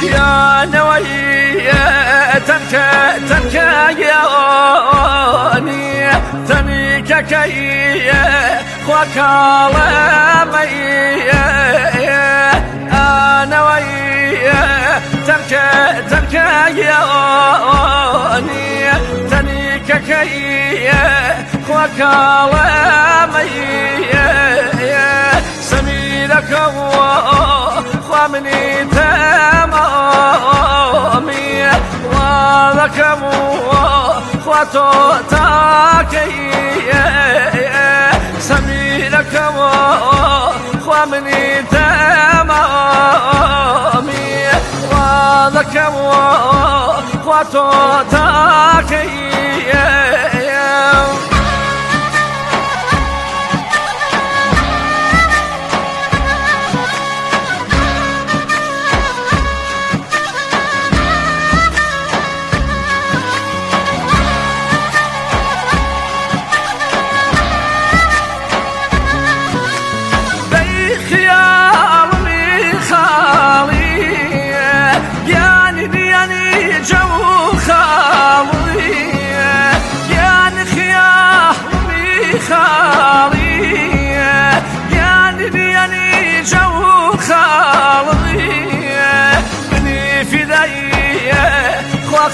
يا نوية تنكيوني تنيك كي وكالمي أنا ويا تنكيوني تنيك كي وكالمي سميرك ومني تمامي وذكمو وتوتاكي سميرك ومني تمامي وذكمو وتوتاكي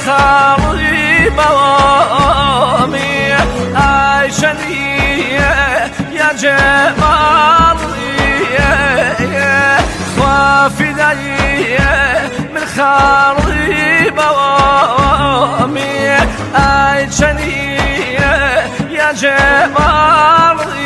خالي بوامي عايشني يا جمالي خوافي داي من خالي بوامي عايشني يا جمالي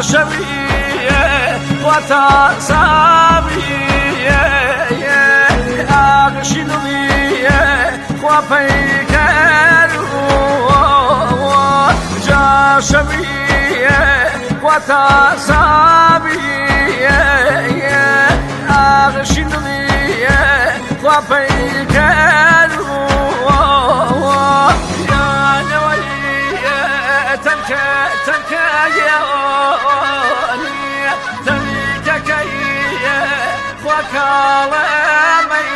شبيه وتصابيه أغشنويه وفيكروا جا شبيه وتصابيه أغشنويه وفيكروا يا نوية تنكيوني تنيك كي وكالمي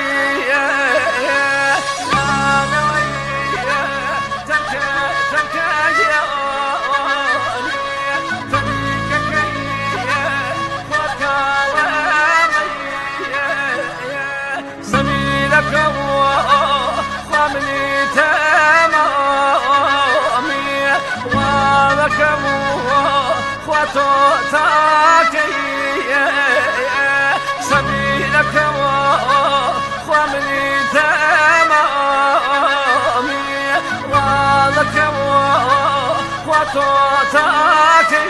أنا ويا تنكيوني تنيك كي وكالمي سبيلك ومني تمامي وذكمو وتوتاكي سبيلك ومني تمامي وذكمو وتوتاكي